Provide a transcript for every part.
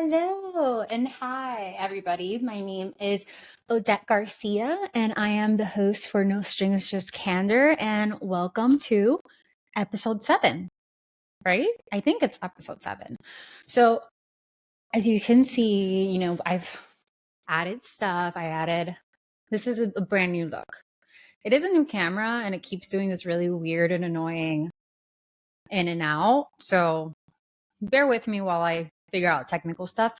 Hello and hi, everybody. My name is Odette Garcia, and I am the host for No Strings, Just Candor. And welcome to episode 7, right? I think it's episode 7. So, as you can see, I've added stuff. This is a brand new look. It is a new camera, and it keeps doing this really weird and annoying in and out. So, bear with me while I figure out technical stuff.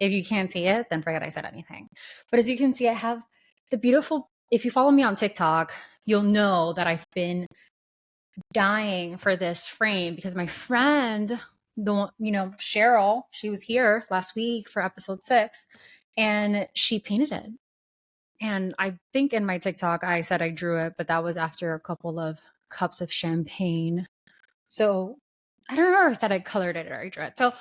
If you can't see it, then forget I said anything. But as you can see, I have the beautiful, if you follow me on TikTok, you'll know that I've been dying for this frame because my friend, Cheryl, she was here last week for episode 6 and she painted it. And I think in my TikTok, I said I drew it, but that was after a couple of cups of champagne. So I don't remember if I said I colored it or I drew it. So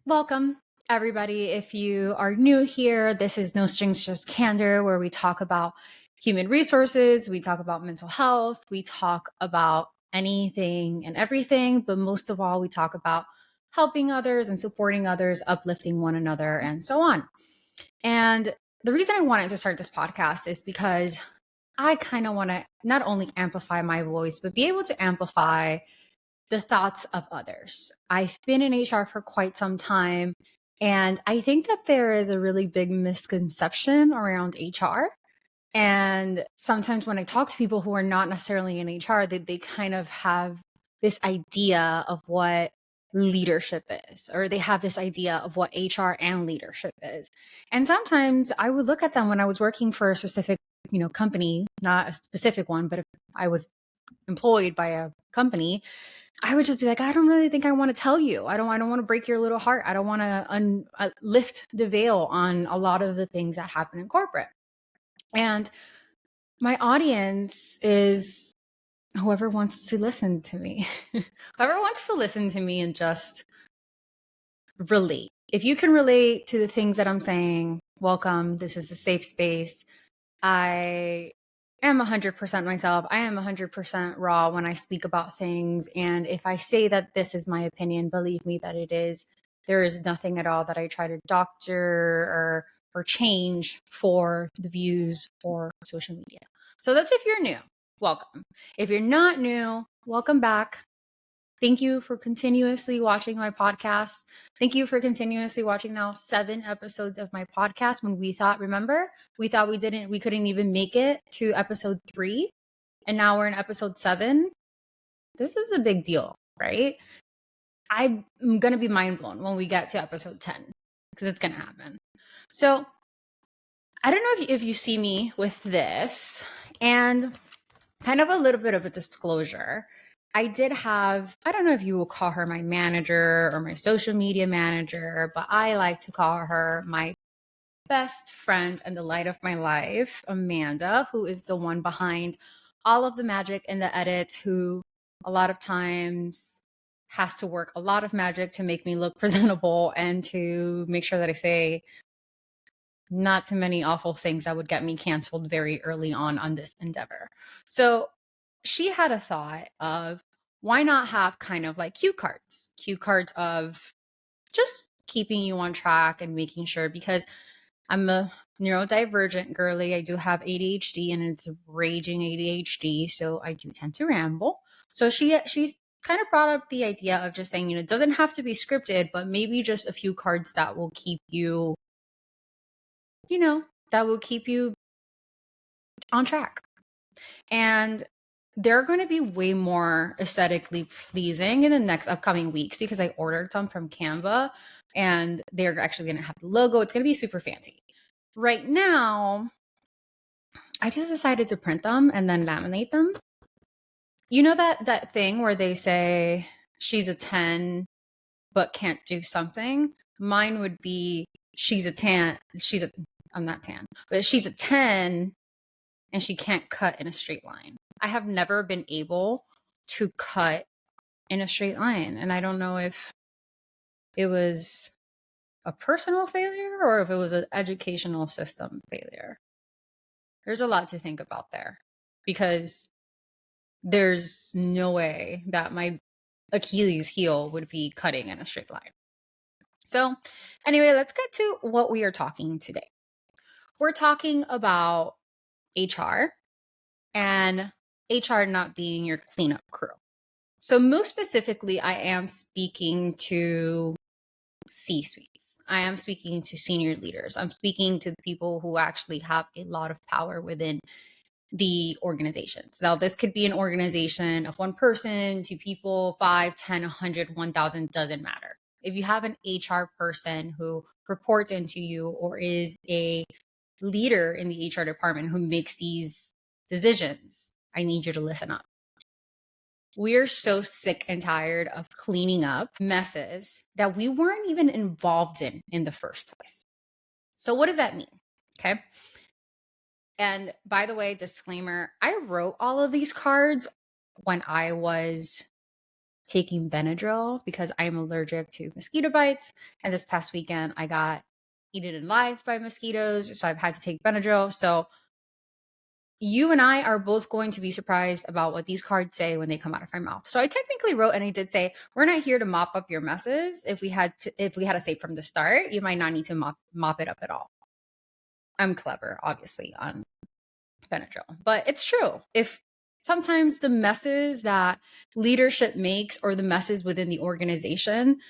welcome, everybody. If you are new here, this is No Strings, Just Candor, where we talk about human resources, we talk about mental health, we talk about anything and everything, but most of all, we talk about helping others and supporting others, uplifting one another, and so on. And the reason I wanted to start this podcast is because I kind of want to not only amplify my voice, but be able to amplify the thoughts of others. I've been in HR for quite some time, and I think that there is a really big misconception around HR. And sometimes when I talk to people who are not necessarily in HR, they kind of have this idea of what leadership is, or they have this idea of what HR and leadership is. And sometimes I would look at them when I was working for a specific, company, not a specific one, but if I was employed by a company, I would just be like, I don't really think I want to tell you. I don't want to break your little heart. I don't want to lift the veil on a lot of the things that happen in corporate. And my audience is whoever wants to listen to me, whoever wants to listen to me and just relate. If you can relate to the things that I'm saying, welcome. This is a safe space. I am 100% myself. I am 100% raw when I speak about things. And if I say that this is my opinion, believe me that it is. There is nothing at all that I try to doctor or change for the views or social media. So that's if you're new, welcome. If you're not new, welcome back. Thank you for continuously watching my podcast. Thank you for continuously watching now 7 episodes of my podcast when we thought we couldn't even make it to episode 3. And now we're in episode 7. This is a big deal, right? I'm going to be mind blown when we get to episode 10 because it's going to happen. So I don't know if you see me with this, and kind of a little bit of a disclosure. I don't know if you will call her my manager or my social media manager, but I like to call her my best friend and the light of my life, Amanda, who is the one behind all of the magic and the edits, who a lot of times has to work a lot of magic to make me look presentable and to make sure that I say not too many awful things that would get me canceled very early on this endeavor. So she had a thought of why not have kind of like cue cards of just keeping you on track and making sure, because I'm a neurodivergent girly. I do have ADHD and it's raging ADHD. So I do tend to ramble. So she's kind of brought up the idea of just saying, it doesn't have to be scripted, but maybe just a few cards that will keep you, that will keep you on track. And they're going to be way more aesthetically pleasing in the next upcoming weeks because I ordered some from Canva and they're actually going to have the logo. It's going to be super fancy. Right now, I just decided to print them and then laminate them. You know that thing where they say she's a 10 but can't do something? Mine would be I'm not tan, but she's a 10 and she can't cut in a straight line. I have never been able to cut in a straight line. And I don't know if it was a personal failure or if it was an educational system failure. There's a lot to think about there because there's no way that my Achilles heel would be cutting in a straight line. So, anyway, let's get to what we are talking today. We're talking about HR and HR not being your cleanup crew. So, most specifically, I am speaking to C-suites. I am speaking to senior leaders. I'm speaking to the people who actually have a lot of power within the organizations. Now, this could be an organization of one person, two people, 5, 10, 100, 1,000, doesn't matter. If you have an HR person who reports into you or is a leader in the HR department who makes these decisions, I need you to listen up. We are so sick and tired of cleaning up messes that we weren't even involved in the first place. So what does that mean? Okay. And by the way, disclaimer, I wrote all of these cards when I was taking Benadryl because I'm allergic to mosquito bites. And this past weekend, I got eaten alive by mosquitoes. So I've had to take Benadryl. So you and I are both going to be surprised about what these cards say when they come out of my mouth. So I technically wrote and I did say, we're not here to mop up your messes. If we had to say from the start, you might not need to mop it up at all. I'm clever, obviously, on Benadryl, but it's true. If sometimes the messes that leadership makes or the messes within the organization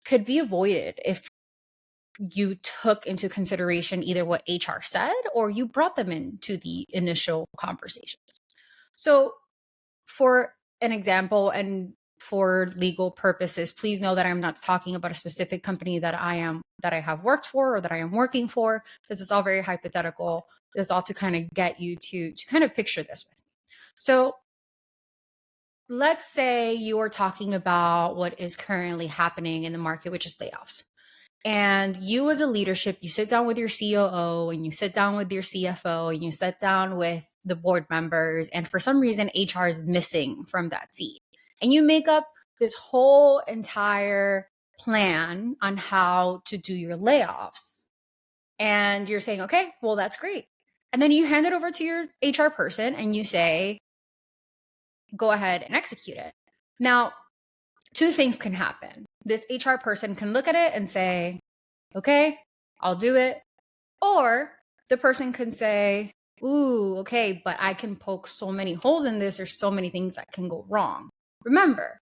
could be avoided if you took into consideration either what HR said or you brought them into the initial conversations. So, for an example, and for legal purposes, please know that I'm not talking about a specific company that I have worked for or that I am working for. This is all very hypothetical. This is all to kind of get you to kind of picture this with me. So let's say you are talking about what is currently happening in the market, which is layoffs. And you as a leadership, you sit down with your COO and you sit down with your CFO and you sit down with the board members. And for some reason, HR is missing from that seat. And you make up this whole entire plan on how to do your layoffs. And you're saying, okay, well, that's great. And then you hand it over to your HR person and you say, go ahead and execute it. Now, two things can happen. This HR person can look at it and say, okay, I'll do it. Or the person can say, ooh, okay, but I can poke so many holes in this. There's so many things that can go wrong. Remember,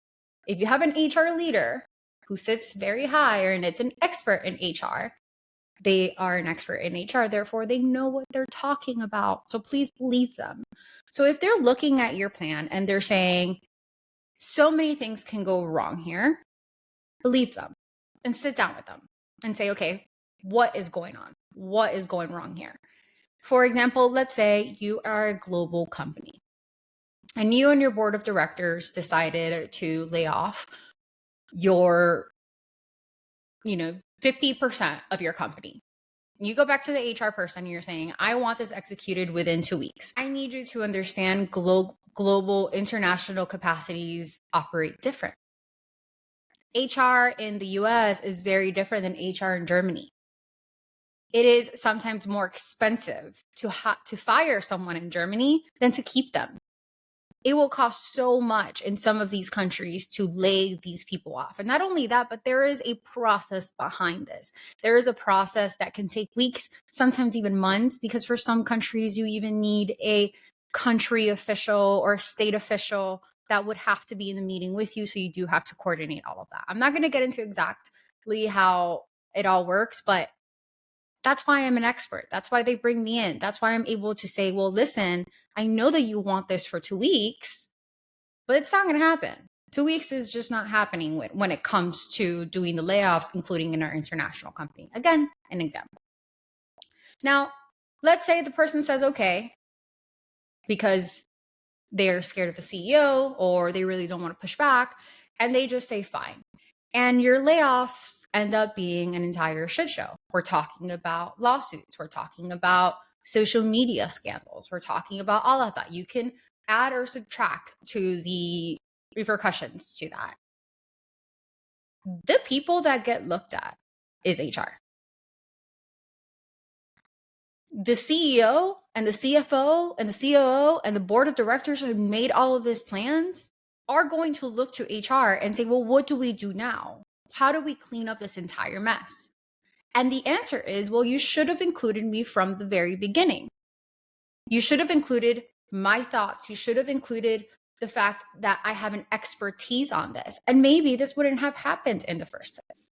if you have an HR leader who sits very high and it's an expert in HR, they are an expert in HR, therefore they know what they're talking about. So please believe them. So if they're looking at your plan and they're saying, so many things can go wrong here, believe them and sit down with them and say, okay, what is going on? What is going wrong here? For example, let's say you are a global company and you and your board of directors decided to lay off your, 50% of your company. You go back to the HR person and you're saying, I want this executed within 2 weeks. I need you to understand global international capacities operate different. HR in the US is very different than HR in Germany. It is sometimes more expensive to fire someone in Germany than to keep them. It will cost so much in some of these countries to lay these people off. And not only that, but there is a process behind this. There is a process that can take weeks, sometimes even months, because for some countries, you even need a country official or state official that would have to be in the meeting with you. So you do have to coordinate all of that. I'm not going to get into exactly how it all works, but that's why I'm an expert. That's why they bring me in. That's why I'm able to say, well, listen, I know that you want this for 2 weeks, but it's not going to happen. 2 weeks is just not happening when it comes to doing the layoffs, including in our international company. Again, an example. Now, let's say the person says, okay, because they're scared of the CEO or they really don't want to push back, and they just say, fine. And your layoffs end up being an entire shit show. We're talking about lawsuits. We're talking about social media scandals. We're talking about all of that. You can add or subtract to the repercussions to that. The people that get looked at is HR. The CEO and the CFO and the COO and the board of directors who made all of these plans are going to look to HR and say, well, what do we do now? How do we clean up this entire mess? And the answer is, well, you should have included me from the very beginning. You should have included my thoughts. You should have included the fact that I have an expertise on this. And maybe this wouldn't have happened in the first place.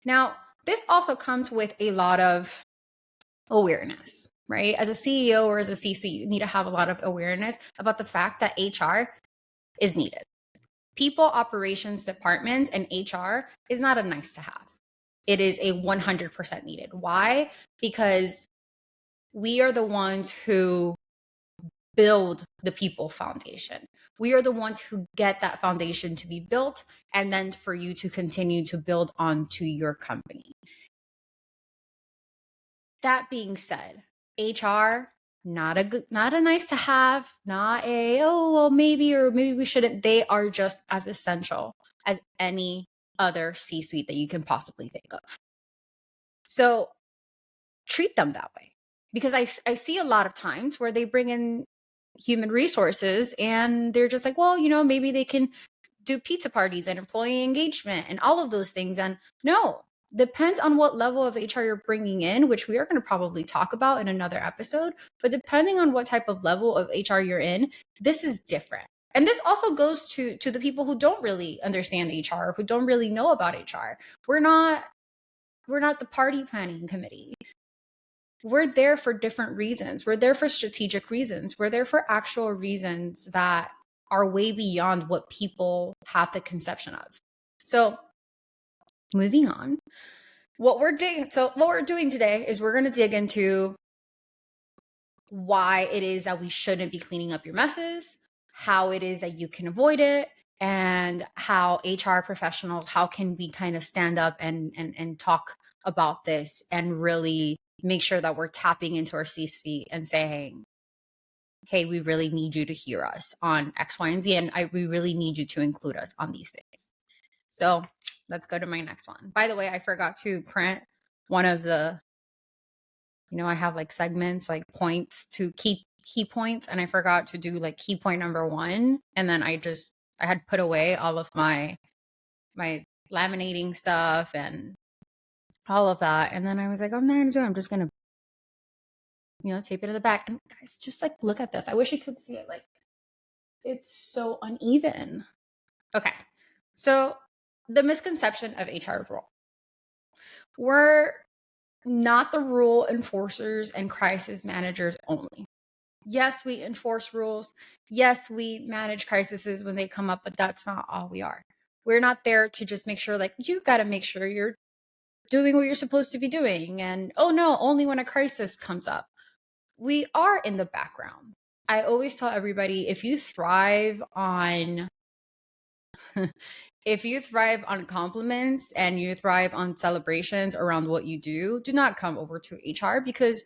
Now, this also comes with a lot of awareness, right? As a CEO or as a C-suite, you need to have a lot of awareness about the fact that HR is needed. People operations departments and HR is not a nice to have. It is a 100% needed. Why? Because we are the ones who build the people foundation. We are the ones who get that foundation to be built and then for you to continue to build onto your company. That being said, HR, not a nice to have, not a, oh, well, maybe, or maybe we shouldn't. They are just as essential as any other C-suite that you can possibly think of. So treat them that way, because I see a lot of times where they bring in human resources and they're just like, well, maybe they can do pizza parties and employee engagement and all of those things. And no, depends on what level of HR you're bringing in, which we are going to probably talk about in another episode. But depending on what type of level of HR you're in, this is different. And this also goes to the people who don't really understand HR, who don't really know about HR. We're not the party planning committee. We're there for different reasons. We're there for strategic reasons. We're there for actual reasons that are way beyond what people have the conception of. So moving on, what we're doing today is we're going to dig into why it is that we shouldn't be cleaning up your messes, how it is that you can avoid it, and how HR professionals, how can we kind of stand up and talk about this and really make sure that we're tapping into our C-suite and saying, hey, we really need you to hear us on X, Y, and Z, and we really need you to include us on these things. So let's go to my next one. By the way, I forgot to print one of the, I have like segments, like points to key points, and I forgot to do like key point number 1. And then I had put away all of my laminating stuff and all of that. And then I was like, I'm not going to do it. I'm just going to, tape it in the back. And guys, just like, look at this. I wish you could see it. Like, it's so uneven. Okay. So the misconception of HR role. We're not the rule enforcers and crisis managers only. Yes, we enforce rules. Yes, we manage crises when they come up, but that's not all we are. We're not there to just make sure, like, you got to make sure you're doing what you're supposed to be doing. And, oh no, only when a crisis comes up. We are in the background. I always tell everybody, if you thrive on compliments and you thrive on celebrations around what you do not come over to HR, because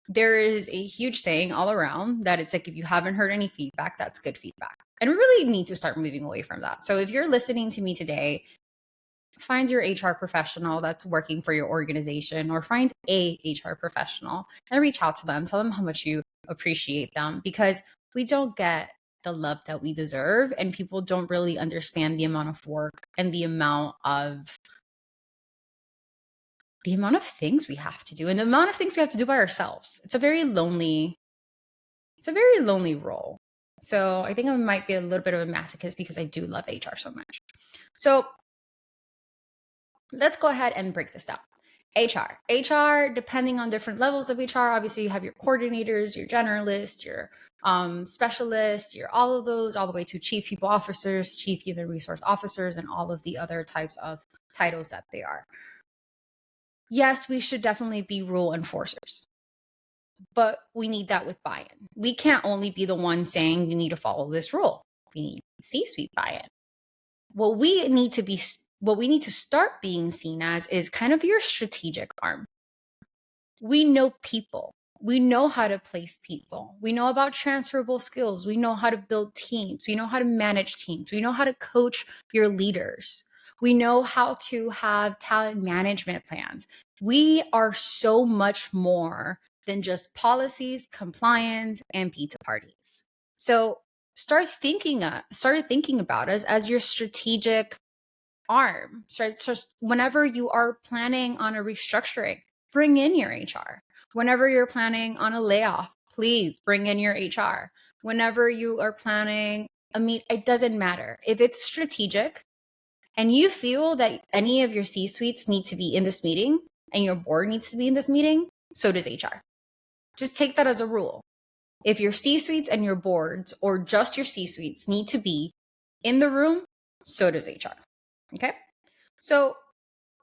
there is a huge saying all around that it's like, if you haven't heard any feedback, that's good feedback. And we really need to start moving away from that. So if you're listening to me today, find your HR professional that's working for your organization, or find a HR professional and reach out to them. Tell them how much you appreciate them, because we don't get the love that we deserve, and people don't really understand the amount of work and the amount of things we have to do, and the amount of things we have to do by ourselves. It's a very lonely role. So I think I might be a little bit of a masochist because I do love HR so much. So let's go ahead and break this down. HR, depending on different levels of HR, obviously you have your coordinators, your generalists, your specialists, your all of those, all the way to chief people officers, chief human resource officers, and all of the other types of titles that they are. Yes, we should definitely be rule enforcers, but we need that with buy-in. We can't only be the one saying you need to follow this rule. We need C-suite buy-in. What we need to start being seen as is kind of your strategic arm. We know people. We know how to place people. We know about transferable skills. We know how to build teams. We know how to manage teams. We know how to coach your leaders. We know how to have talent management plans. We are so much more than just policies, compliance, and pizza parties. So start thinking about us as your strategic arm. So just whenever you are planning on a restructuring, bring in your HR. Whenever you're planning on a layoff, please bring in your HR. Whenever you are planning it doesn't matter. If it's strategic and you feel that any of your C-suites need to be in this meeting and your board needs to be in this meeting, so does HR. Just take that as a rule. If your C-suites and your boards, or just your C-suites, need to be in the room, so does HR. Okay? So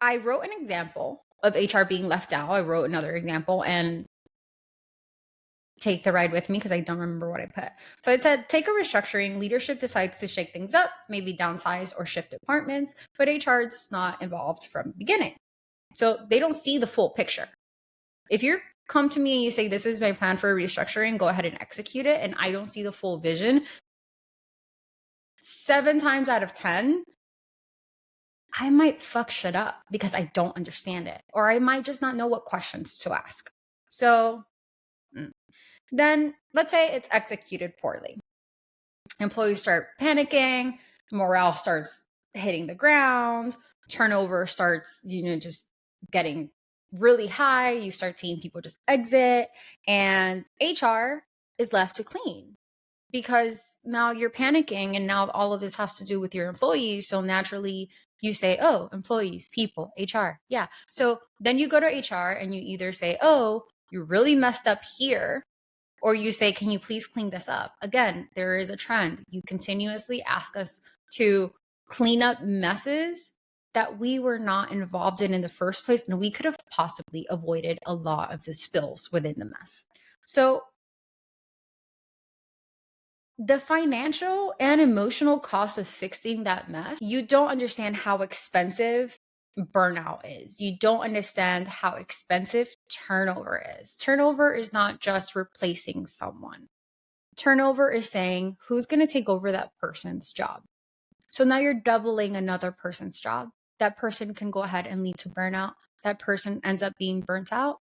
I wrote an example of HR being left out. I wrote another example, and take the ride with me because I don't remember what I put. So it said, take a restructuring, leadership decides to shake things up, maybe downsize or shift departments, but HR is not involved from the beginning. So they don't see the full picture. If you come to me and you say, this is my plan for a restructuring, go ahead and execute it, and I don't see the full vision, 7 times out of 10, I might fuck shit up because I don't understand it, or I might just not know what questions to ask. So then let's say it's executed poorly. Employees start panicking, morale starts hitting the ground, turnover starts, just getting really high. You start seeing people just exit, and HR is left to clean because now you're panicking, and now all of this has to do with your employees. So naturally you say, oh, employees, people, HR. Yeah. So then you go to HR and you either say, oh, you really messed up here, or you say, can you please clean this up? Again, there is a trend. You continuously ask us to clean up messes that we were not involved in the first place, and we could have possibly avoided a lot of the spills within the mess. So the financial and emotional cost of fixing that mess, you don't understand how expensive burnout is. You don't understand how expensive turnover is. Turnover is not just replacing someone. Turnover is saying, who's going to take over that person's job? So now you're doubling another person's job. That person can go ahead and lead to burnout. That person ends up being burnt out.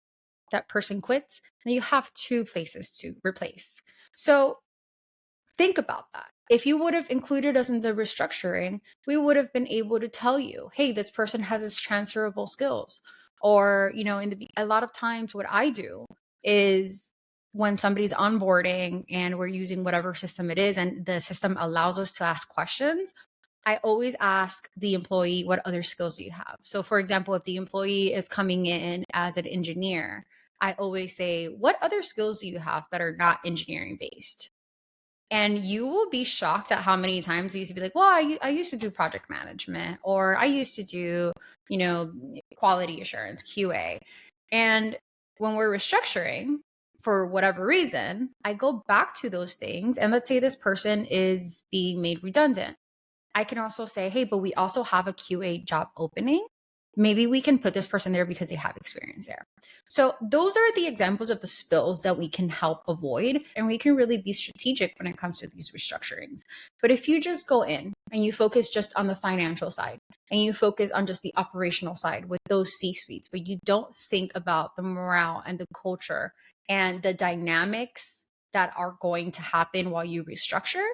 That person quits. And you have 2 places to replace. So think about that. If you would have included us in the restructuring, we would have been able to tell you, hey, this person has this transferable skills. Or, a lot of times what I do is when somebody's onboarding and we're using whatever system it is, and the system allows us to ask questions, I always ask the employee, what other skills do you have? So for example, if the employee is coming in as an engineer, I always say, what other skills do you have that are not engineering based? And you will be shocked at how many times they used to be like, well, I used to do project management, or I used to do, quality assurance, QA. And when we're restructuring, for whatever reason, I go back to those things. And let's say this person is being made redundant. I can also say, hey, but we also have a QA job opening. Maybe we can put this person there because they have experience there. So those are the examples of the spills that we can help avoid. And we can really be strategic when it comes to these restructurings. But if you just go in and you focus just on the financial side, and you focus on just the operational side with those C-suites, but you don't think about the morale and the culture and the dynamics that are going to happen while you restructure,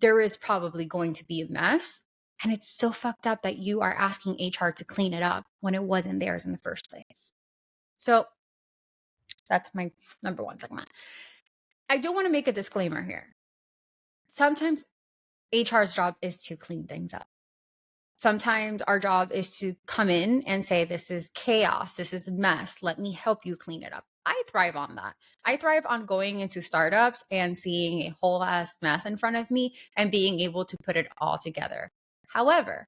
there is probably going to be a mess. And it's so fucked up that you are asking HR to clean it up when it wasn't theirs in the first place. So that's my number 1 segment. I do want to make a disclaimer here. Sometimes HR's job is to clean things up. Sometimes our job is to come in and say, this is chaos, this is a mess, let me help you clean it up. I thrive on that. I thrive on going into startups and seeing a whole ass mess in front of me and being able to put it all together. However,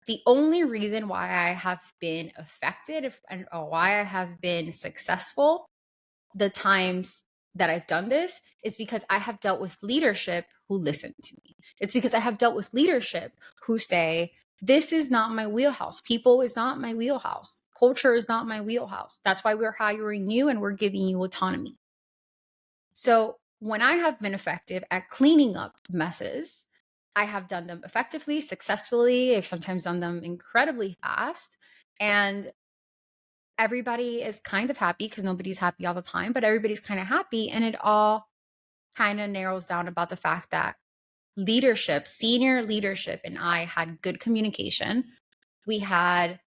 the only reason why I have been effective and why I have been successful the times that I've done this is because I have dealt with leadership who listen to me. It's because I have dealt with leadership who say, this is not my wheelhouse. People is not my wheelhouse. Culture is not my wheelhouse. That's why we're hiring you and we're giving you autonomy. So when I have been effective at cleaning up messes, I have done them effectively, successfully. I've sometimes done them incredibly fast. And everybody is kind of happy because nobody's happy all the time, but everybody's kind of happy. And it all kind of narrows down about the fact that leadership, senior leadership, and I had good communication. We had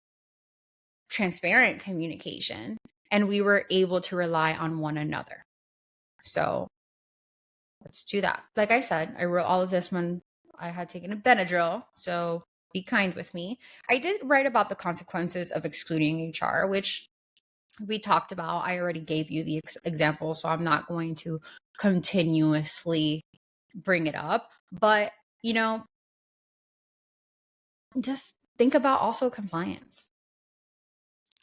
transparent communication, and we were able to rely on one another. So let's do that. Like I said, I wrote all of this when I had taken a Benadryl, so be kind with me. I did write about the consequences of excluding HR, which we talked about. I already gave you the example, so I'm not going to continuously bring it up. But, just think about also compliance.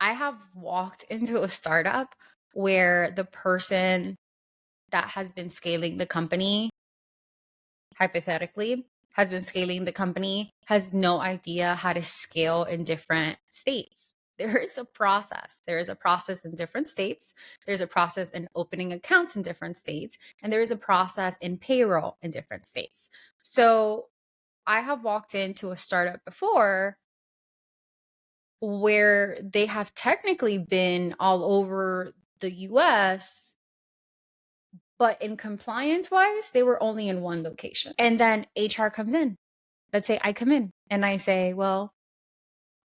I have walked into a startup where the person that has been scaling the company, hypothetically, has been scaling the company, has no idea how to scale in different states. There is a process. There is a process in different states. There's a process in opening accounts in different states. And there is a process in payroll in different states. So I have walked into a startup before where they have technically been all over the US, but in compliance wise, they were only in one location. And then HR comes in. Let's say I come in and I say, well,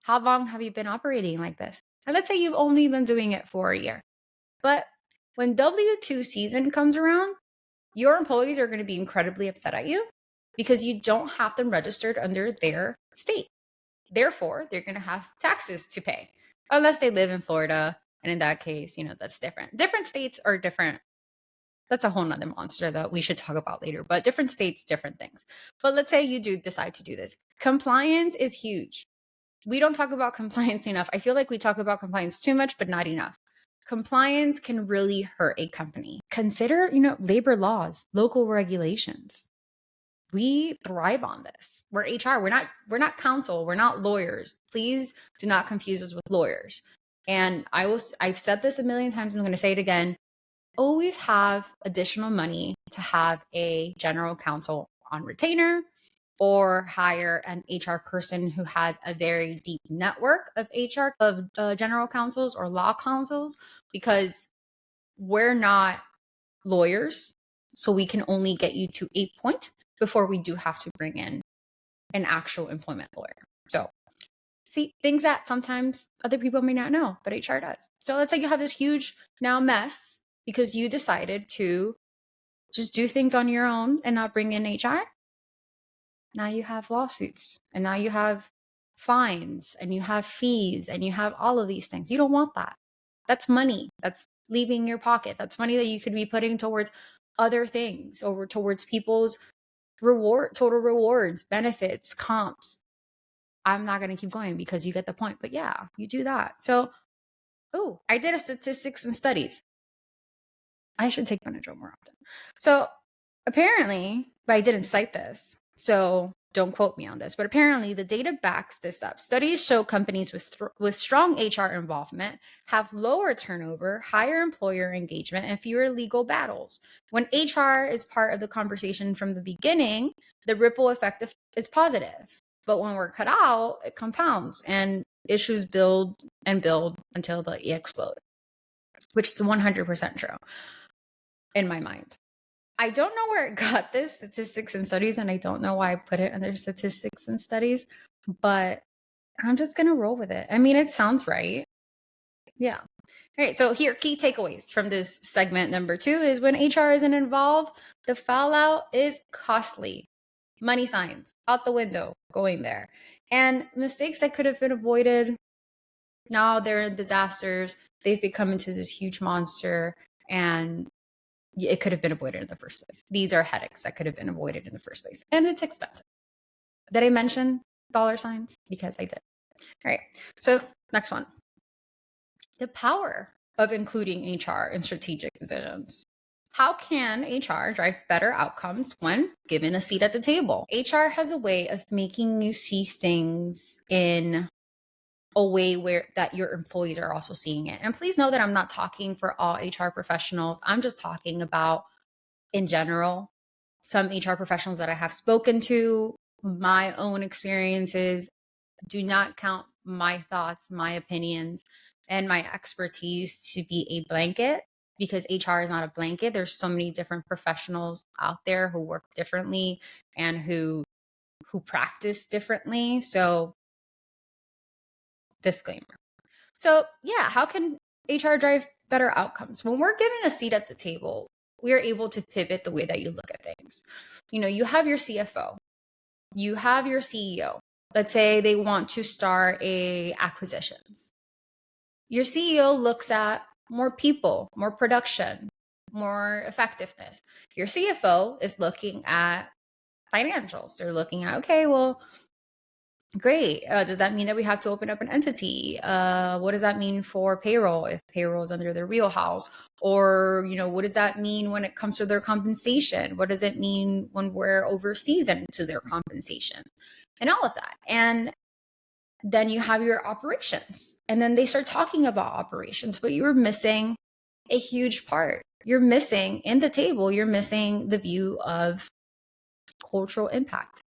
how long have you been operating like this? And let's say you've only been doing it for a year. But when W2 season comes around, your employees are going to be incredibly upset at you because you don't have them registered under their state. Therefore, they're going to have taxes to pay unless they live in Florida. And in that case, that's different. Different states are different. That's a whole nother monster that we should talk about later, but different states, different things. But let's say you do decide to do this. Compliance is huge. We don't talk about compliance enough. I feel like we talk about compliance too much, but not enough. Compliance can really hurt a company. Consider, labor laws, local regulations. We thrive on this. We're HR. We're not counsel. We're not lawyers. Please do not confuse us with lawyers. And I've said this a million times. I'm going to say it again. Always have additional money to have a general counsel on retainer, or hire an HR person who has a very deep network of general counsels or law counsels, because we're not lawyers. So we can only get you to a point before we do have to bring in an actual employment lawyer. So see, things that sometimes other people may not know, but HR does. So let's say you have this huge now mess because you decided to just do things on your own and not bring in HR. Now you have lawsuits, and now you have fines, and you have fees, and you have all of these things. You don't want that. That's money. That's leaving your pocket. That's money that you could be putting towards other things, or towards people's total rewards, benefits, comps. I'm not going to keep going because you get the point. But yeah, you do that. So, I did a statistics and studies. I should take Benadryl more often. So apparently, but I didn't cite this, so don't quote me on this, but apparently the data backs this up. Studies show companies with strong HR involvement have lower turnover, higher employer engagement, and fewer legal battles. When HR is part of the conversation from the beginning, the ripple effect is positive. But when we're cut out, it compounds and issues build and build until they explode, which is 100% true in my mind. I don't know where it got this statistics and studies, and I don't know why I put it under statistics and studies, but I'm just going to roll with it. I mean, it sounds right. Yeah. All right. So here, key takeaways from this segment number 2 is when HR isn't involved, the fallout is costly. Money signs out the window going there. And mistakes that could have been avoided, now they're disasters. They've become into this huge monster, and it could have been avoided in the first place. These are headaches that could have been avoided in the first place. And it's expensive. Did I mention dollar signs? Because I did. All right. So next one. The power of including HR in strategic decisions. How can HR drive better outcomes when given a seat at the table? HR has a way of making you see things in a way where that your employees are also seeing it. And please know that I'm not talking for all HR professionals. I'm just talking about in general. Some HR professionals that I have spoken to, my own experiences, do not count my thoughts, my opinions, and my expertise to be a blanket. because HR is not a blanket. There's so many different professionals out there who work differently and who practice differently. So disclaimer. So yeah, how can HR drive better outcomes? When we're given a seat at the table, we are able to pivot the way that you look at things. You have your CFO, you have your CEO. Let's say they want to start a acquisitions. Your CEO looks at more people, more production, more effectiveness. Your CFO is looking at financials. They're looking at, okay, well, great. Does that mean that we have to open up an entity? What does that mean for payroll if payroll is under their wheelhouse? Or, what does that mean when it comes to their compensation? What does it mean when we're overseas and to their compensation? And all of that. And then you have your operations. And then they start talking about operations, but you were missing a huge part. You're missing in the table, you're missing the view of cultural impact.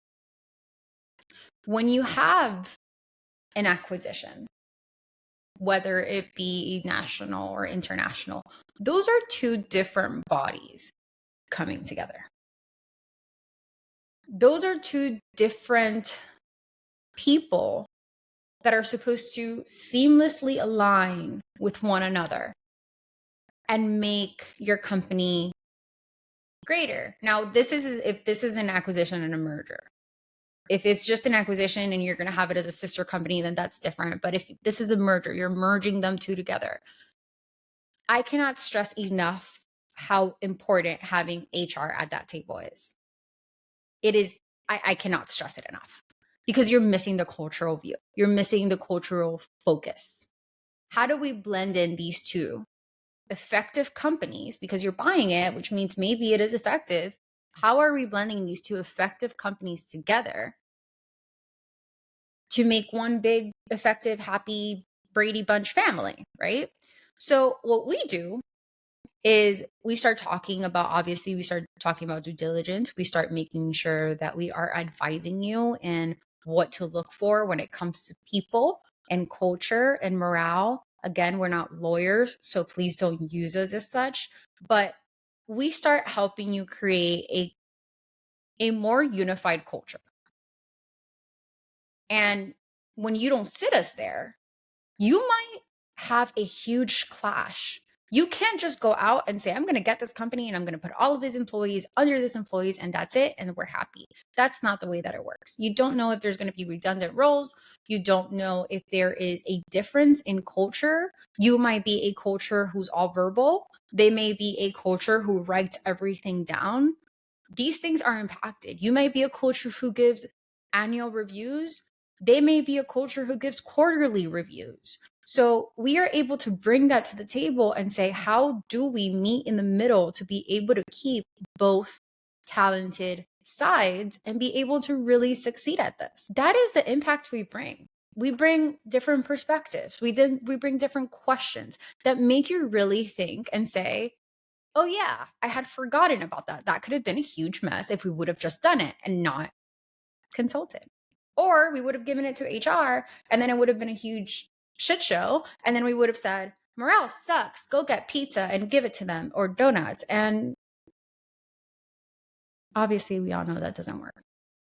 When you have an acquisition, whether it be national or international, those are two different bodies coming together. Those are two different people that are supposed to seamlessly align with one another and make your company greater. Now, if this is an acquisition and a merger. If it's just an acquisition and you're going to have it as a sister company, then that's different. But if this is a merger, you're merging them two together. I cannot stress enough how important having HR at that table is. It is, I cannot stress it enough because you're missing the cultural view. You're missing the cultural focus. How do we blend in these two effective companies? Because you're buying it, which means maybe it is effective. How are we blending these two effective companies together to make one big, effective, happy Brady Bunch family, right? So what we do is we start talking about due diligence. We start making sure that we are advising you in what to look for when it comes to people and culture and morale. Again, we're not lawyers, so please don't use us as such, but we start helping you create a more unified culture. And when you don't sit us there, you might have a huge clash. You can't just go out and say, I'm going to get this company and I'm going to put all of these employees under these employees and that's it. And we're happy. That's not the way that it works. You don't know if there's going to be redundant roles. You don't know if there is a difference in culture. You might be a culture who's all verbal. They may be a culture who writes everything down. These things are impacted. You might be a culture who gives annual reviews. They may be a culture who gives quarterly reviews. So we are able to bring that to the table and say, how do we meet in the middle to be able to keep both talented sides and be able to really succeed at this? That is the impact we bring. We bring different perspectives. We bring different questions that make you really think and say, oh yeah, I had forgotten about that. That could have been a huge mess if we would have just done it and not consulted. Or we would have given it to HR and then it would have been a huge shit show. And then we would have said, morale sucks. Go get pizza and give it to them or donuts. And obviously we all know that doesn't work.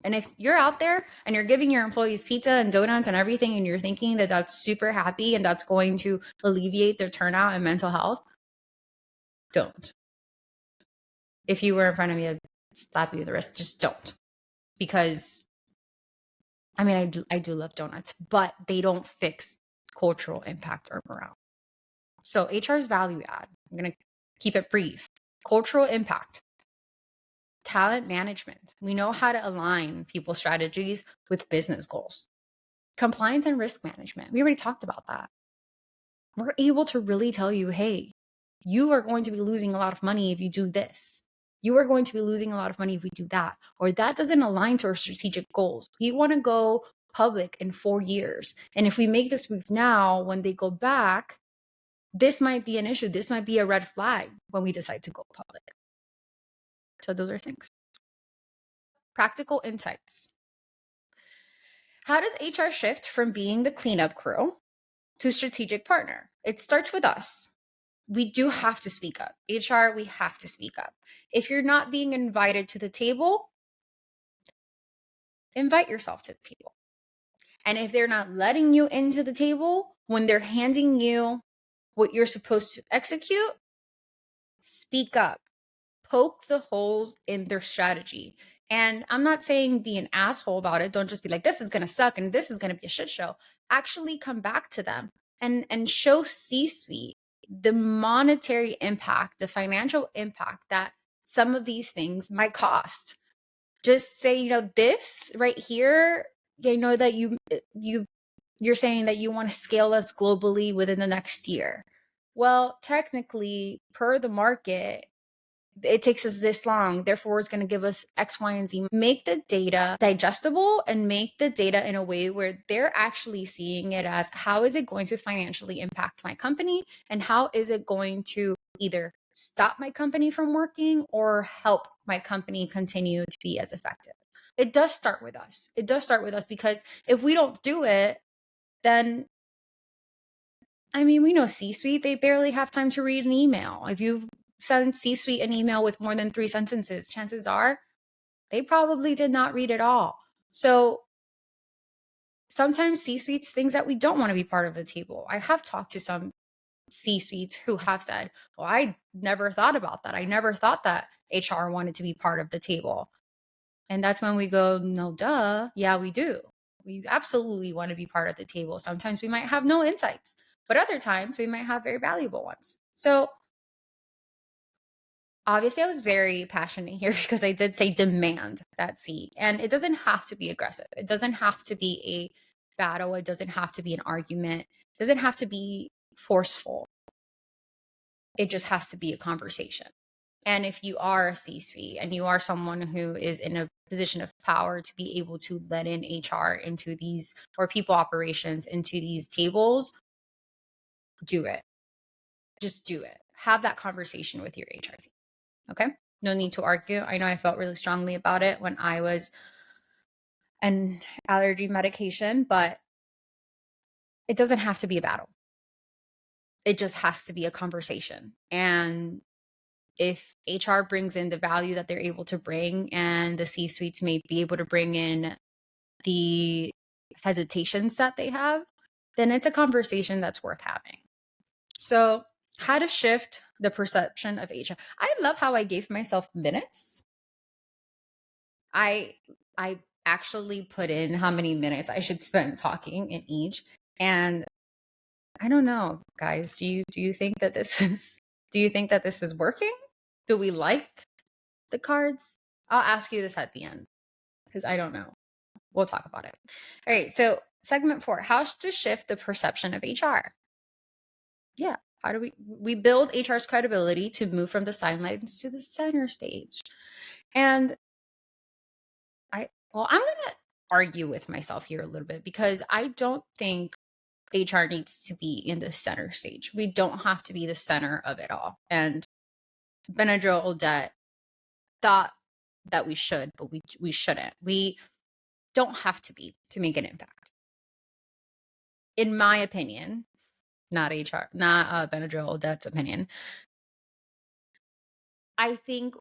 And if you're out there and you're giving your employees pizza and donuts and everything, and you're thinking that that's super happy and that's going to alleviate their turnout and mental health, don't. If you were in front of me, I'd slap you with the wrist. Just don't. Because I do love donuts, but they don't fix cultural impact or morale. So HR's value add, I'm going to keep it brief. Cultural impact, talent management. We know how to align people's strategies with business goals. Compliance and risk management. We already talked about that. We're able to really tell you, hey, you are going to be losing a lot of money if you do this. You are going to be losing a lot of money if we do that, or that doesn't align to our strategic goals. We want to go public in 4 years. And if we make this move now, when they go back, this might be an issue. This might be a red flag when we decide to go public. So those are things. Practical insights. How does HR shift from being the cleanup crew to strategic partner? It starts with us. we do have to speak up. HR, we have to speak up. If you're not being invited to the table, invite yourself to the table. And if they're not letting you into the table when they're handing you what you're supposed to execute, speak up, poke the holes in their strategy. And I'm not saying be an asshole about it. Don't just be like, this is going to suck and this is going to be a shit show. Actually come back to them and show C-suite the monetary impact, the financial impact that some of these things might cost. Just say, this right here, that you're saying that you want to scale us globally within the next year. Well, technically, per the market, it takes us this long. Therefore, it's going to give us X, Y, and Z. Make the data digestible and make the data in a way where they're actually seeing it as how is it going to financially impact my company and how is it going to either stop my company from working or help my company continue to be as effective. It does start with us. It does start with us because if we don't do it, then we know C-suite, they barely have time to read an email. If you send C-suite an email with more than 3 sentences, chances are they probably did not read it all. So sometimes C-suites things that we don't want to be part of the table. I have talked to some C-suites who have said, well, I never thought about that. I never thought that HR wanted to be part of the table. And that's when we go, no, duh. Yeah, we do. We absolutely want to be part of the table. Sometimes we might have no insights, but other times we might have very valuable ones. So obviously I was very passionate here because I did say demand that seat. And it doesn't have to be aggressive. It doesn't have to be a battle. It doesn't have to be an argument. It doesn't have to be forceful. It just has to be a conversation. And if you are a C-suite and you are someone who is in a position of power to be able to let in HR into these, or people operations into these tables, do it. Just do it. Have that conversation with your HR team. Okay? No need to argue. I know I felt really strongly about it when I was an allergy medication, but it doesn't have to be a battle. It just has to be a conversation. And if HR brings in the value that they're able to bring and the C-suites may be able to bring in the hesitations that they have, then it's a conversation that's worth having. So how to shift the perception of HR. I love how I gave myself minutes. I actually put in how many minutes I should spend talking in each. And I don't know, guys, do you think that this is working? Do we like the cards? I'll ask you this at the end because I don't know. We'll talk about it. All right. So segment 4, how to shift the perception of HR. Yeah. How do we build HR's credibility to move from the sidelines to the center stage? And I'm going to argue with myself here a little bit because I don't think HR needs to be in the center stage. We don't have to be the center of it all. And Benadryl Odette thought that we should, but we shouldn't. We don't have to be to make an impact. In my opinion, not Benadryl Odette's opinion, I think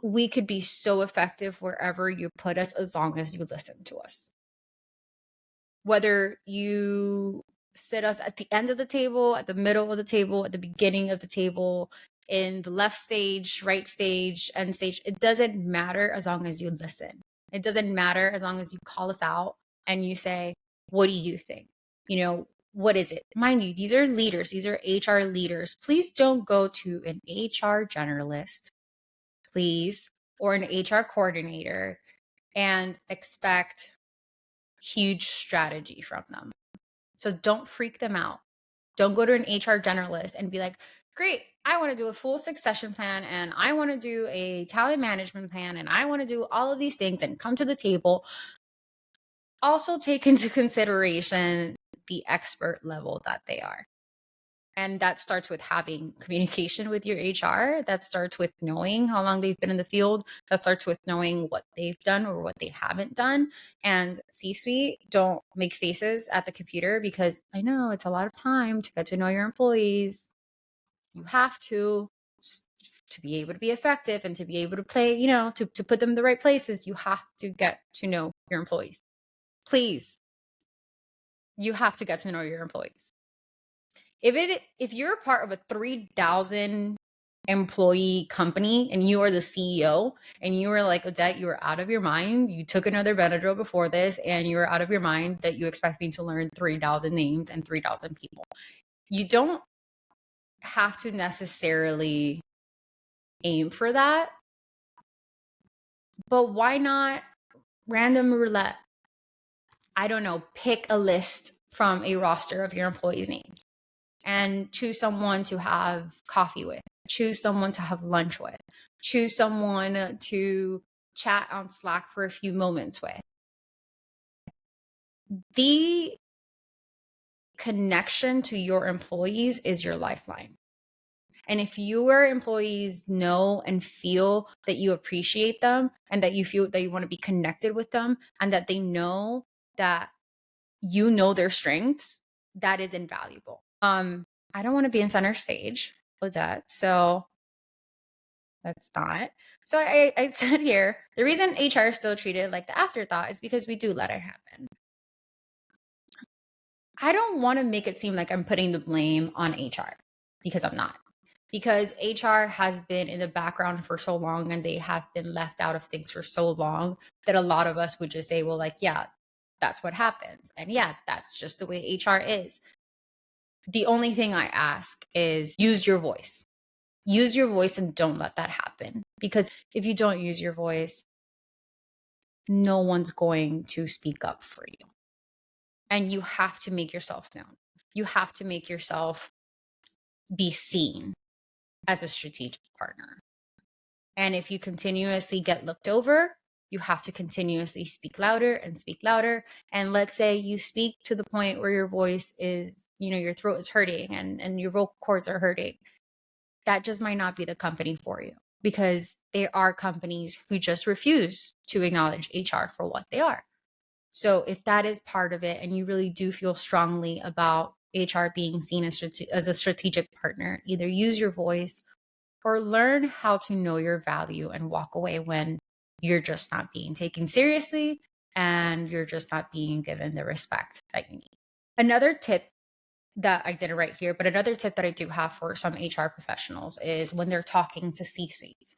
we could be so effective wherever you put us as long as you listen to us. Whether you sit us at the end of the table, at the middle of the table, at the beginning of the table, in the left stage, right stage, end stage, it doesn't matter as long as you listen. It doesn't matter as long as you call us out and you say, what do you think? What is it? Mind you, these are leaders. These are HR leaders. Please don't go to an HR generalist, please, or an HR coordinator and expect huge strategy from them. So don't freak them out. Don't go to an HR generalist and be like, great, I want to do a full succession plan and I want to do a talent management plan and I want to do all of these things and come to the table. Also take into consideration the expert level that they are. And that starts with having communication with your HR. That starts with knowing how long they've been in the field. That starts with knowing what they've done or what they haven't done. And C-suite, don't make faces at the computer because I know it's a lot of time to get to know your employees. You have to be able to be effective and to be able to play, to put them in the right places, you have to get to know your employees. Please, you have to get to know your employees. If you're a part of a 3,000 employee company and you are the CEO and you were like, Odette, you were out of your mind. You took another Benadryl before this and you were out of your mind that you expect me to learn 3,000 names and 3,000 people. You don't have to necessarily aim for that, but why not random roulette? I don't know, pick a list from a roster of your employees' names and choose someone to have coffee with, choose someone to have lunch with, choose someone to chat on Slack for a few moments with. The connection to your employees is your lifeline. And if your employees know and feel that you appreciate them and that you feel that you want to be connected with them and that they know that you know their strengths, that is invaluable. I don't want to be in center stage, Odette, so that's not. So I said here, the reason HR is still treated like the afterthought is because we do let it happen. I don't want to make it seem like I'm putting the blame on HR because I'm not. Because HR has been in the background for so long and they have been left out of things for so long that a lot of us would just say, well, like, yeah, that's what happens. And yeah, that's just the way HR is. The only thing I ask is use your voice. Use your voice and don't let that happen. Because if you don't use your voice, no one's going to speak up for you. And you have to make yourself known. You have to make yourself be seen as a strategic partner. And if you continuously get looked over, you have to continuously speak louder and speak louder. And let's say you speak to the point where your voice is, your throat is hurting and your vocal cords are hurting. That just might not be the company for you, because there are companies who just refuse to acknowledge HR for what they are. So if that is part of it and you really do feel strongly about HR being seen as a strategic partner, either use your voice or learn how to know your value and walk away when you're just not being taken seriously and you're just not being given the respect that you need. Another tip that I didn't write here, but another tip that I do have for some HR professionals is when they're talking to C-suites.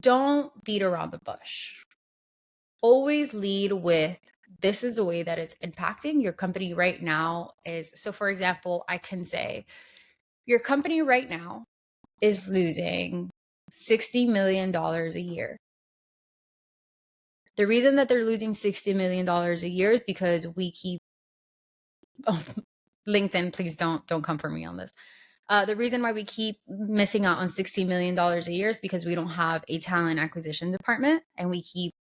Don't beat around the bush. Always lead with, this is the way that it's impacting your company right now. So for example, I can say your company right now is losing $60 million a year. The reason that they're losing $60 million a year is because we keep LinkedIn, please don't come for me on this. The reason why we keep missing out on $60 million a year is because we don't have a talent acquisition department and we keep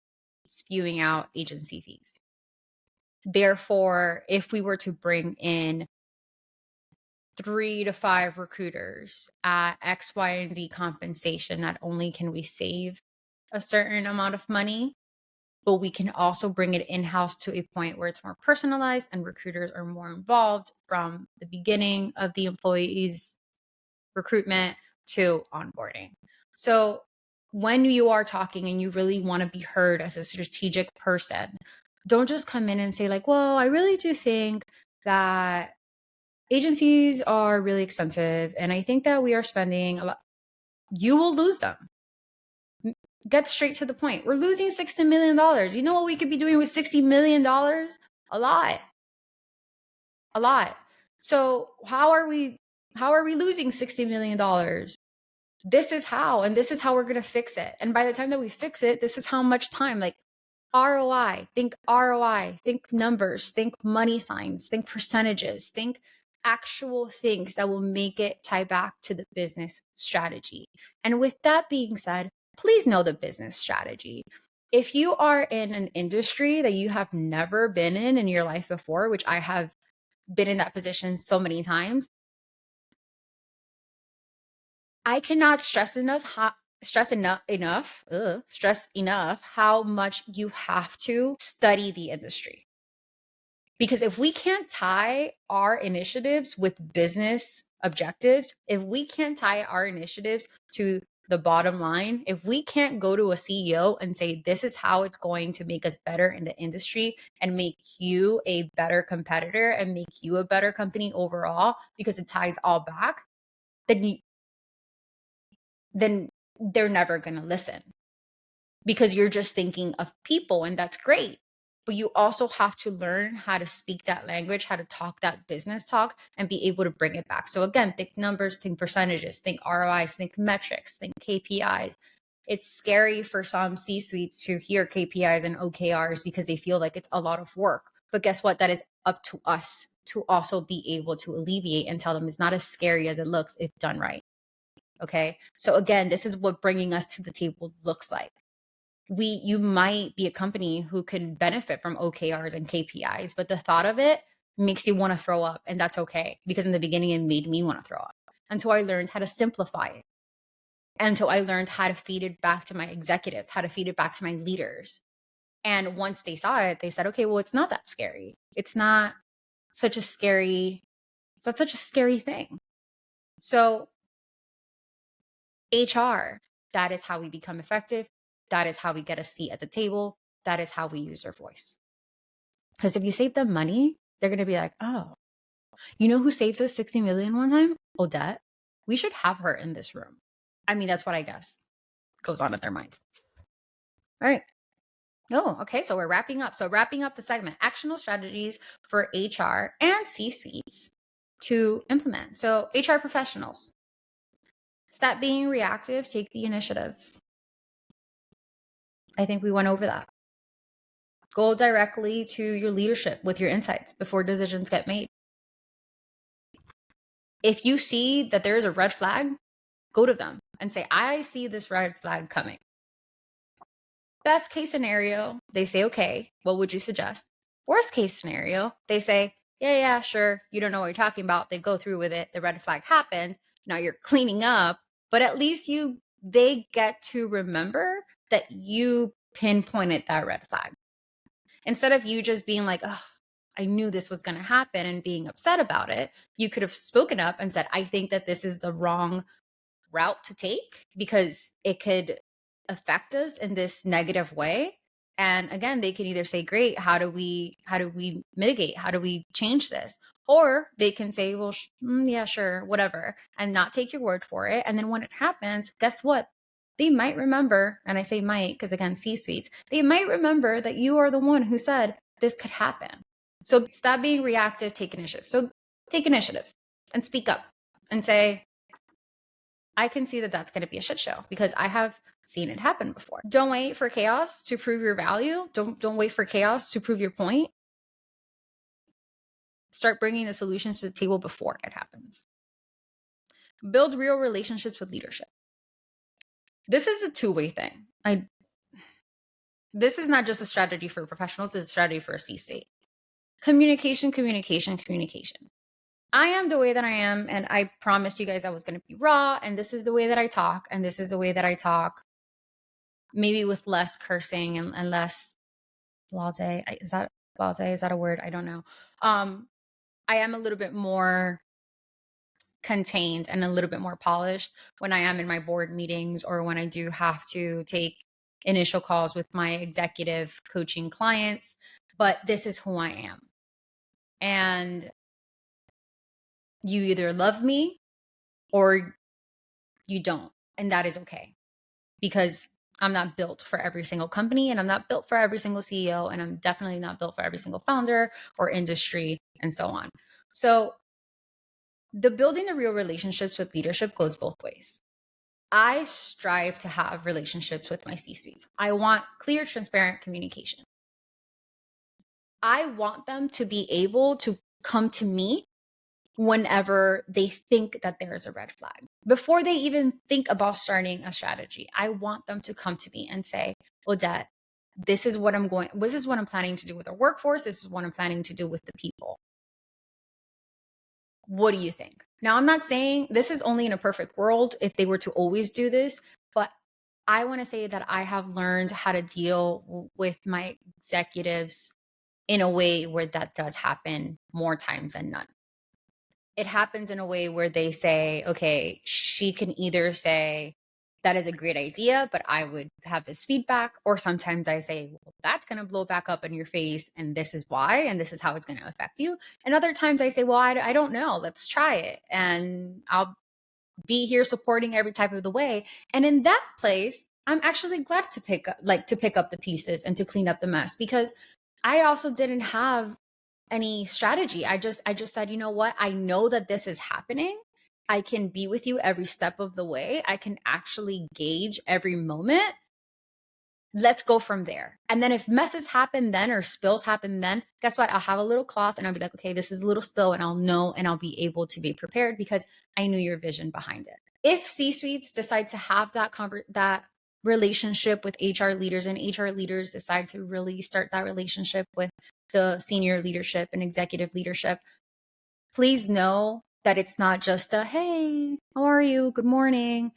spewing out agency fees. Therefore, if we were to bring in 3 to 5 recruiters at X, Y, and Z compensation, not only can we save a certain amount of money, but we can also bring it in-house to a point where it's more personalized and recruiters are more involved from the beginning of the employee's recruitment to onboarding. So when you are talking and you really want to be heard as a strategic person, don't just come in and say like, well, I really do think that agencies are really expensive and I think that we are spending a lot. You will lose them. Get straight to the point. We're losing $60 million. You know what we could be doing with $60 million? A lot. So how are we losing $60 million? This is how, and this is how we're going to fix it. And by the time that we fix it, this is how much time, like ROI, think numbers, think money signs, think percentages, think actual things that will make it tie back to the business strategy. And with that being said, please know the business strategy. If you are in an industry that you have never been in your life before, which I have been in that position so many times, I cannot stress enough how much you have to study the industry. Because if we can't tie our initiatives with business objectives, if we can't tie our initiatives to the bottom line, if we can't go to a CEO and say, this is how it's going to make us better in the industry and make you a better competitor and make you a better company overall, because it ties all back, then they're never going to listen, because you're just thinking of people, and that's great. But you also have to learn how to speak that language, how to talk that business talk, and be able to bring it back. So again, think numbers, think percentages, think ROIs, think metrics, think KPIs. It's scary for some C-suites to hear KPIs and OKRs because they feel like it's a lot of work. But guess what? That is up to us to also be able to alleviate and tell them it's not as scary as it looks if done right. Okay. So again, this is what bringing us to the table looks like. You might be a company who can benefit from OKRs and KPIs, but the thought of it makes you want to throw up, and that's okay, because in the beginning it made me want to throw up. Until I learned how to simplify it. Until I learned how to feed it back to my executives, how to feed it back to my leaders. And once they saw it, they said, okay, well, it's not that scary. It's not such a scary thing. So HR, that is how we become effective. That is how we get a seat at the table. That is how we use our voice. Because if you save them money, they're going to be like, oh, you know who saved us 60 million one time? Odette. We should have her in this room. I mean, that's what I guess goes on in their minds. All right. Oh, okay. So we're wrapping up. So wrapping up the segment, actionable strategies for HR and C-suites to implement. So HR professionals, stop being reactive, take the initiative. I think we went over that. Go directly to your leadership with your insights before decisions get made. If you see that there is a red flag, go to them and say, I see this red flag coming. Best case scenario, they say, okay, what would you suggest? Worst case scenario, they say, yeah, sure. You don't know what you're talking about. They go through with it. The red flag happens. Now you're cleaning up, but at least they get to remember that you pinpointed that red flag. Instead of you just being like, oh, I knew this was going to happen and being upset about it, you could have spoken up and said, I think that this is the wrong route to take because it could affect us in this negative way. And again, they can either say, great, how do we mitigate? How do we change this? Or they can say, well, yeah, sure, whatever, and not take your word for it. And then when it happens, guess what? They might remember, and I say might because again, C-suites, they might remember that you are the one who said this could happen. So stop being reactive, take initiative. So take initiative and speak up and say, I can see that that's going to be a shit show because I have seen it happen before. Don't wait for chaos to prove your value. Don't wait for chaos to prove your point. Start bringing the solutions to the table before it happens. Build real relationships with leadership. This is a two-way thing. This is not just a strategy for professionals, it's a strategy for a C-suite. Communication. I am the way that I am, and I promised you guys I was going to be raw, and this is the way that I talk, and this is the way that I talk, maybe with less cursing and less blase. Is that blase? Is that a word? I don't know. I am a little bit more contained and a little bit more polished when I am in my board meetings or when I do have to take initial calls with my executive coaching clients, but this is who I am. And you either love me or you don't. And that is okay, because I'm not built for every single company and I'm not built for every single CEO, and I'm definitely not built for every single founder or industry and so on. So the building the real relationships with leadership goes both ways. I strive to have relationships with my C-suites. I want clear, transparent communication. I want them to be able to come to me whenever they think that there is a red flag. Before they even think about starting a strategy, I want them to come to me and say, Odette, this is what I'm planning to do with our workforce. This is what I'm planning to do with the people. What do you think? Now, I'm not saying this is only in a perfect world if they were to always do this, but I want to say that I have learned how to deal with my executives in a way where that does happen more times than none. It happens in a way where they say, okay, she can either say, that is a great idea, but I would have this feedback. Or sometimes I say, well, that's going to blow back up in your face. And this is why, and this is how it's going to affect you. And other times I say, well, I don't know. Let's try it. And I'll be here supporting every type of the way. And in that place, I'm actually glad to pick up the pieces and to clean up the mess, because I also didn't have any strategy. I just said, you know what? I know that this is happening. I can be with you every step of the way. I can actually gauge every moment. Let's go from there. And then if messes happen then or spills happen then, guess what? I'll have a little cloth and I'll be like, okay, this is a little spill, and I'll know and I'll be able to be prepared because I knew your vision behind it. If C-suites decide to have that relationship with HR leaders, and HR leaders decide to really start that relationship with the senior leadership and executive leadership, please know that it's not just a, hey, how are you? Good morning.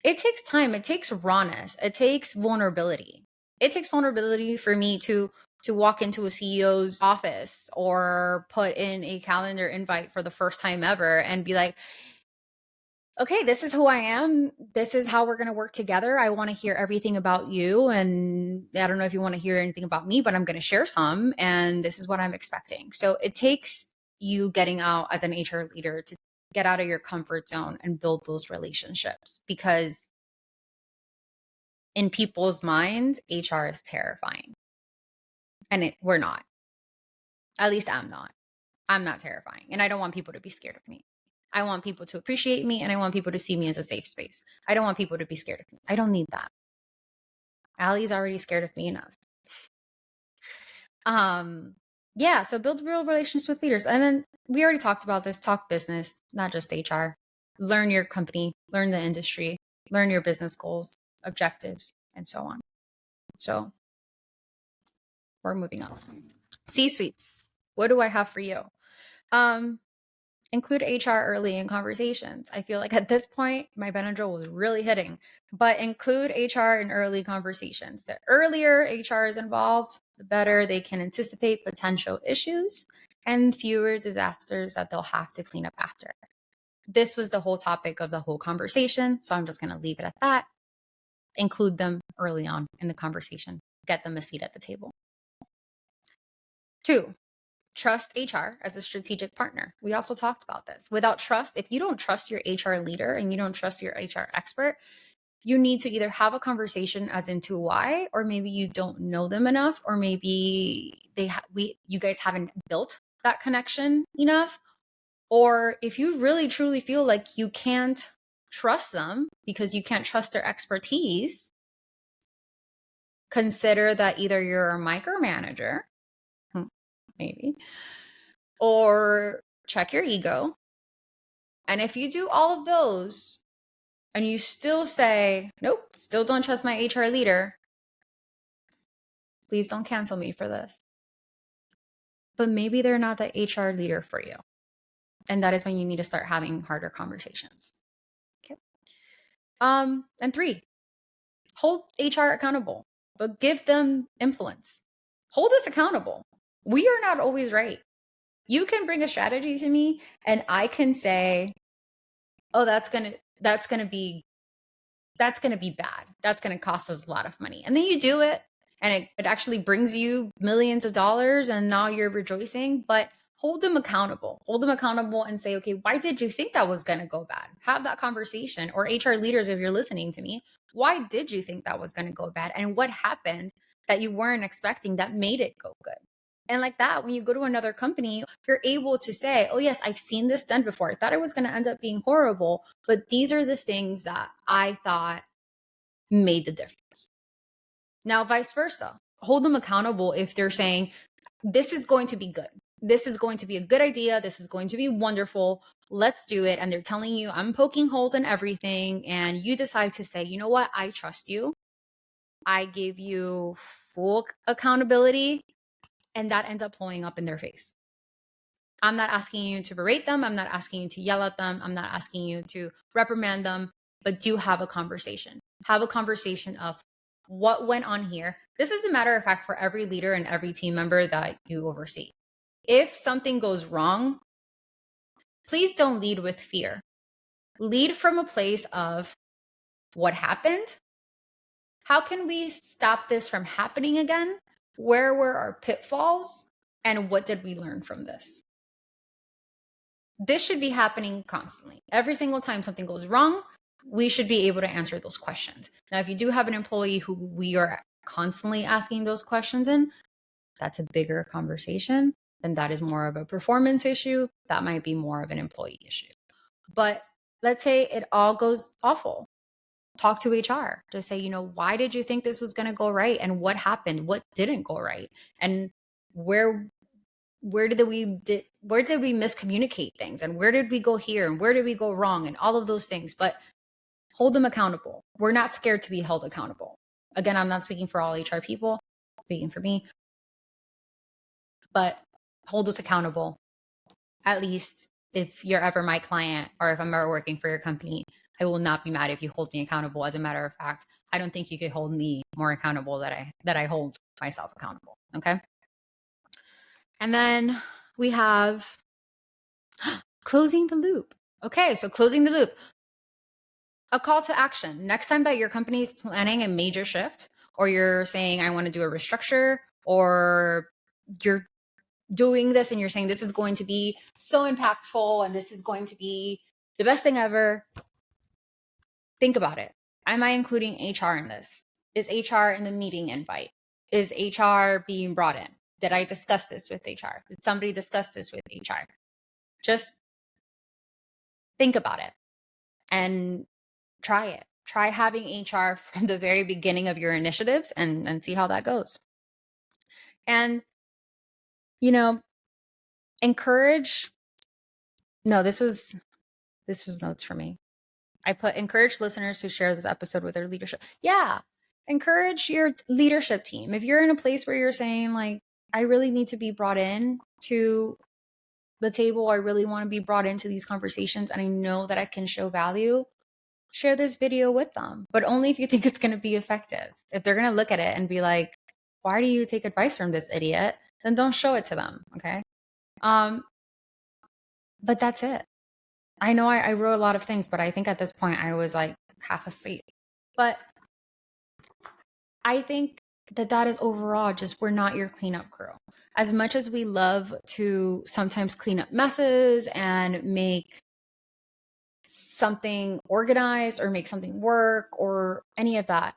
It takes time. It takes rawness. It takes vulnerability. It takes vulnerability for me to walk into a CEO's office or put in a calendar invite for the first time ever and be like, okay, this is who I am. This is how we're going to work together. I want to hear everything about you. And I don't know if you want to hear anything about me, but I'm going to share some. And this is what I'm expecting. So it takes you getting out as an HR leader to get out of your comfort zone and build those relationships, because in people's minds, HR is terrifying. And we're not. At least I'm not. I'm not terrifying. And I don't want people to be scared of me. I want people to appreciate me, and I want people to see me as a safe space. I don't want people to be scared of me. I don't need that. Allie's already scared of me enough. Yeah, so build real relationships with leaders. And then we already talked about this, talk business, not just HR. Learn your company, learn the industry, learn your business goals, objectives, and so on. So we're moving on. C-suites. What do I have for you? Include HR early in conversations. I feel like at this point, my Benadryl was really hitting, but include HR in early conversations. The earlier HR is involved, the better they can anticipate potential issues and fewer disasters that they'll have to clean up after. This was the whole topic of the whole conversation, so I'm just going to leave it at that. Include them early on in the conversation. Get them a seat at the table. 2, trust HR as a strategic partner. We also talked about this. Without trust, if you don't trust your HR leader and you don't trust your HR expert, you need to either have a conversation as into why, or maybe you don't know them enough, or maybe you guys haven't built that connection enough. Or if you really truly feel like you can't trust them because you can't trust their expertise, consider that either you're a micromanager, maybe, or check your ego. And if you do all of those and you still say, nope, still don't trust my HR leader, please don't cancel me for this. But maybe they're not the HR leader for you. And that is when you need to start having harder conversations. Okay. And 3, hold HR accountable, but give them influence. Hold us accountable. We are not always right. You can bring a strategy to me and I can say, oh, that's going to be bad. That's going to cost us a lot of money. And then you do it and it actually brings you millions of dollars and now you're rejoicing, but hold them accountable. Hold them accountable and say, okay, why did you think that was going to go bad? Have that conversation. Or HR leaders, if you're listening to me, why did you think that was going to go bad? And what happened that you weren't expecting that made it go good? And like that, when you go to another company, you're able to say, oh, yes, I've seen this done before. I thought it was going to end up being horrible, but these are the things that I thought made the difference. Now, vice versa, hold them accountable if they're saying, this is going to be good. This is going to be a good idea. This is going to be wonderful. Let's do it. And they're telling you, I'm poking holes in everything. And you decide to say, you know what? I trust you. I give you full accountability. And that ends up blowing up in their face. I'm not asking you to berate them. I'm not asking you to yell at them. I'm not asking you to reprimand them, but do have a conversation. Have a conversation of what went on here. This is a matter of fact for every leader and every team member that you oversee. If something goes wrong, please don't lead with fear. Lead from a place of what happened? How can we stop this from happening again? Where were our pitfalls? And what did we learn from this? This should be happening constantly. Every single time something goes wrong, we should be able to answer those questions. Now, if you do have an employee who we are constantly asking those questions in, that's a bigger conversation. Then that is more of a performance issue. That might be more of an employee issue. But let's say it all goes awful. Talk to HR to say, why did you think this was going to go right? And what happened? What didn't go right? And where did we miscommunicate things? And where did we go here? And where did we go wrong? And all of those things. But hold them accountable. We're not scared to be held accountable. Again, I'm not speaking for all HR people, speaking for me. But hold us accountable. At least if you're ever my client or if I'm ever working for your company, I will not be mad if you hold me accountable. As a matter of fact, I don't think you could hold me more accountable that I hold myself accountable. Okay. And then we have closing the loop. Okay. So closing the loop, a call to action. Next time that your company is planning a major shift, or you're saying, I want to do a restructure, or you're doing this and you're saying this is going to be so impactful and this is going to be the best thing ever, think about it. Am I including HR in this? Is HR in the meeting invite? Is HR being brought in? Did I discuss this with HR? Did somebody discuss this with HR? Just think about it and try it. Try having HR from the very beginning of your initiatives and see how that goes. And, encourage. No, this was notes for me. I put encourage listeners to share this episode with their leadership. Yeah. Encourage your leadership team. If you're in a place where you're saying, like, I really need to be brought in to the table, I really want to be brought into these conversations, and I know that I can show value, share this video with them, but only if you think it's going to be effective. If they're going to look at it and be like, why do you take advice from this idiot? Then don't show it to them. Okay. But that's it. I know I wrote a lot of things, but I think at this point I was like half asleep. But I think that is overall just, we're not your cleanup crew. As much as we love to sometimes clean up messes and make something organized or make something work or any of that,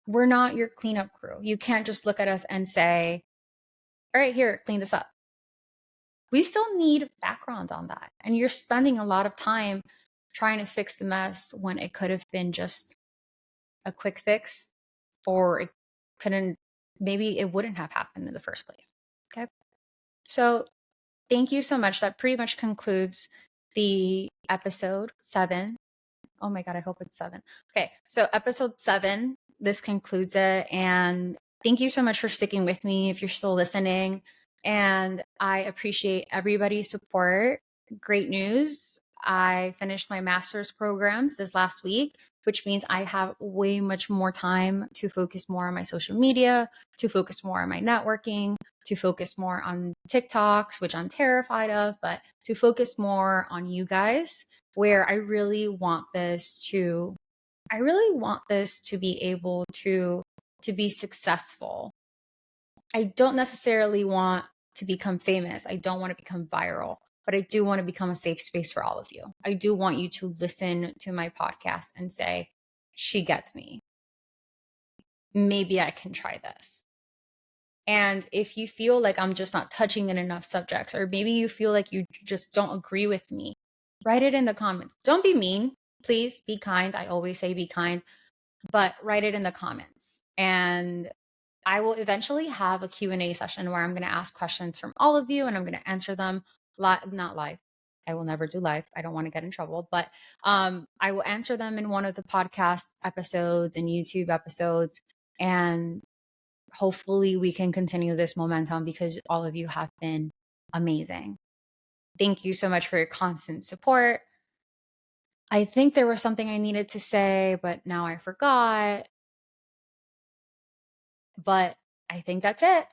we're not your cleanup crew. You can't just look at us and say, all right, here, clean this up. We still need background on that. And you're spending a lot of time trying to fix the mess when it could have been just a quick fix, or maybe it wouldn't have happened in the first place. Okay. So thank you so much. That pretty much concludes the episode 7. Oh my God, I hope it's 7. Okay. So episode 7, this concludes it. And thank you so much for sticking with me if you're still listening. And I appreciate everybody's support. Great news. I finished my master's programs this last week, which means I have way much more time to focus more on my social media, to focus more on my networking, to focus more on TikToks, which I'm terrified of, but to focus more on you guys, where I really want this to be able to be successful. I don't necessarily want to become famous. I don't want to become viral, but I do want to become a safe space for all of you. I do want you to listen to my podcast and say, she gets me. Maybe I can try this. And if you feel like I'm just not touching in enough subjects, or maybe you feel like you just don't agree with me, write it in the comments. Don't be mean. Please be kind. I always say be kind, but write it in the comments. And I will eventually have a Q&A session where I'm going to ask questions from all of you and I'm going to answer them not live. I will never do live. I don't want to get in trouble, but I will answer them in one of the podcast episodes and YouTube episodes. And hopefully we can continue this momentum because all of you have been amazing. Thank you so much for your constant support. I think there was something I needed to say, but now I forgot. But I think that's it.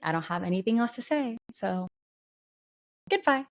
I don't have anything else to say. So goodbye.